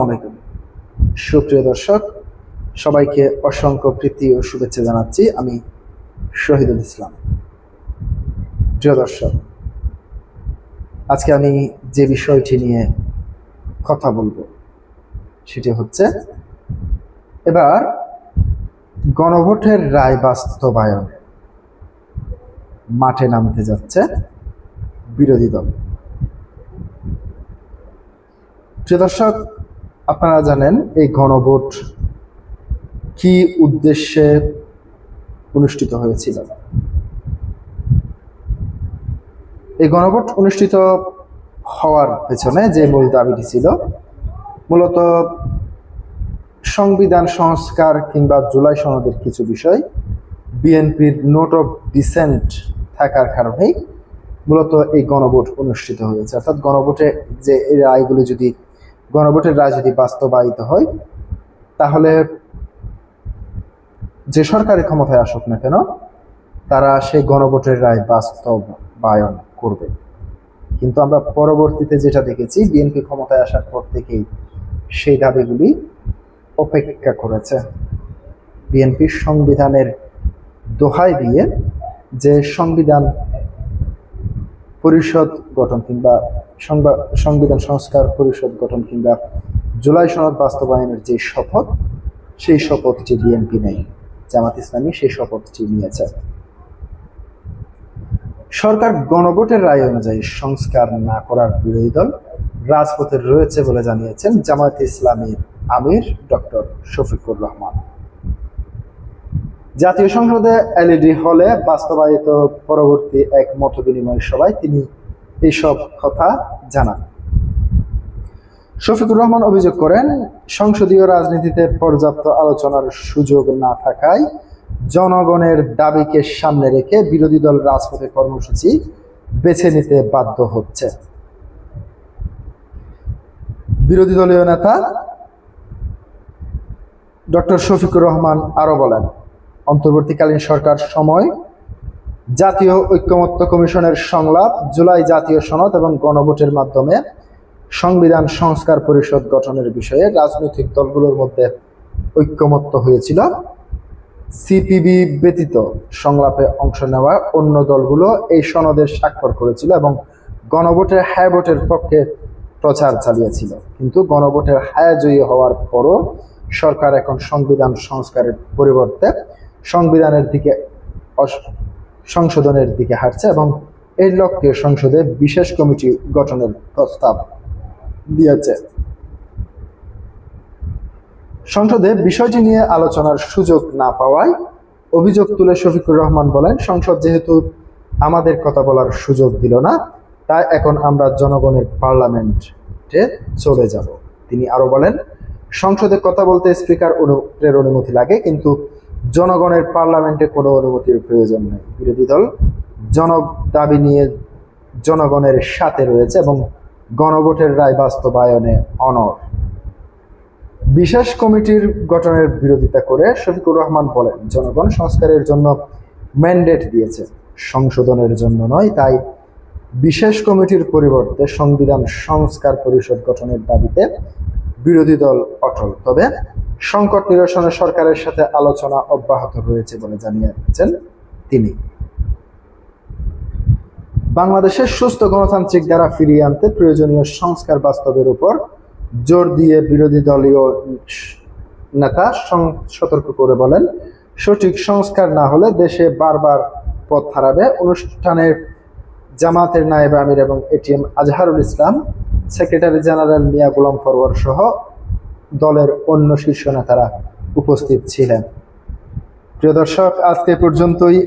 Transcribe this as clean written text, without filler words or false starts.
আলাইকুম সুপ্রিয় দর্শক, সবাইকে অসংখ্য প্রীতি ও শুভেচ্ছা জানাচ্ছি। আমি শহীদুল ইসলাম। প্রিয় দর্শক, আজকে আমি যে বিষয়টি নিয়ে কথা বলবো সেটি হচ্ছে এবার গণভোটের রায় বাস্তবায়নে মাঠে নামতে যাচ্ছে বিরোধী দল। প্রিয় দর্শক, আপনারা জানেন এই গণভোট কি উদ্দেশ্যে অনুষ্ঠিত হয়েছিল। এই গণভোট অনুষ্ঠিত হওয়ার পেছনে যে মূল দাবিটি ছিল, মূলত সংবিধান সংস্কার কিংবা জুলাই সনদের কিছু বিষয় বিএনপির নোট অফ ডিসেন্ট থাকার কারণেই মূলত এই গণভোট অনুষ্ঠিত হয়েছে। অর্থাৎ গণভোটে যে এই রায়গুলি যদি গণভোটের রায় যদি বাস্তবায়িত হয়, তাহলে যে সরকারি ক্ষমতায় আসুক না কেন, তারা সেই গণভোটের রায় বাস্তবায়ন করবে। কিন্তু আমরা পরবর্তীতে যেটা দেখেছি, বিএনপি ক্ষমতায় আসার পর থেকেই সেই দাবিগুলি অপেক্ষা করেছে। বিএনপি সংবিধানের দোহাই দিয়ে যে সংবিধান পরিষদ গঠন কিংবা সংবিধান সংস্কার পরিষদ গঠন কিংবা জুলাই সনদ বাস্তবায়নের যে শপথ, সেই শপথটি বিএনপি নেই, জামাত ইসলামী সেই শপথটি নিয়েছে। সরকার গণভোটের রায় অনুযায়ী সংস্কার না করার বিরোধী দল রাজপথে রয়েছে বলে জানিয়েছেন জামাত ইসলামীর আমির ডক্টর শফিকুর রহমান। জাতীয় সংসদে এলইডি হলে বাস্তবায়িত পরবর্তী এক মত বিনিময় সভায় তিনি এইসব কথা জানান। শফিকুর রহমান অভিযোগ করেন, সংসদীয় রাজনীতিতে পর্যাপ্ত আলোচনার সুযোগ না থাকায় জনগণের দাবিকে সামনে রেখে বিরোধী দল রাজপথে কর্মসূচি বেছে নিতে বাধ্য হচ্ছে। বিরোধী দলীয় নেতা ডক্টর শফিকুর রহমান আরো বলেন, অন্তর্বর্তীকালীন সরকার সময় জাতীয় ঐক্যমত্য কমিশনের সংলাপ, জুলাই জাতীয় সনদ এবং গণভোটের মাধ্যমে সংবিধান সংস্কার পরিষদ গঠনের বিষয়ে রাজনৈতিক দলগুলোর মধ্যে ঐক্যমত্য হয়েছিল। সিপিবি ব্যতীত সংলাপে অংশ নেওয়া অন্য দলগুলো এই সনদের স্বাক্ষর করেছিল এবং গণভোটের হ্যাঁ ভোটের পক্ষে প্রচার চালিয়েছিল। কিন্তু গণভোটের হ্যাঁ জয়ী হওয়ার পরও সরকার এখন সংবিধান সংস্কারের পরিবর্তে সংশোধনের দিকে হাঁটছে এবং এর লক্ষ্যে সংসদে বিশেষ কমিটি গঠনের প্রস্তাব দিয়েছে। সংসদে বিষয়টি নিয়ে আলোচনার সুযোগ না পাওয়ায় অভিযোগ তুলে শফিকুর রহমান বলেন, সংসদ যেহেতু আমাদের কথা বলার সুযোগ দিল না, তাই এখন আমরা জনগণের পার্লামেন্টে চলে যাব। তিনি আরো বলেন, সংসদে কথা বলতে স্পিকারের অনুমতি লাগে, কিন্তু জনগণের পার্লামেন্টে কোনো অনুমতির প্রয়োজন নেই। বিরোধী দল দাবি নিয়ে জনগণের সাথে রয়েছে এবং গণভোটের রায় বাস্তবায়নে অনড়। বিশেষ কমিটির গঠনের বিরোধিতা করে শফিকুর রহমান বলেন, জনগণ সংস্কারের জন্য ম্যান্ডেট দিয়েছে, সংশোধনের জন্য নয়। তাই বিশেষ কমিটির পরিবর্তে সংবিধান সংস্কার পরিষদ গঠনের দাবিতে বিরোধী দল অটল। তবে সংকট নিরসনে সরকারের সাথে আলোচনা অব্যাহত রয়েছে বলে জানিয়েছেন তিনি। বাংলাদেশের সুস্থ গণতান্ত্রিক ধারা ফিরিয়ে আনতে প্রয়োজনীয় সংস্কার বাস্তবের উপর জোর দিয়ে বিরোধী দলীয় নেতা সতর্ক করে বলেন, সঠিক সংস্কার না হলে দেশে বারবার পথ হারাবে। অনুষ্ঠানে জামাতের নায়েব আমির এবং ATM Azharul Islam, secretary general মিয়া গোলাম ফরওয়ার সহ দলের অন্য শীর্ষ নেতারা উপস্থিত ছিলেন। প্রিয় দর্শক, আজকে পর্যন্তই।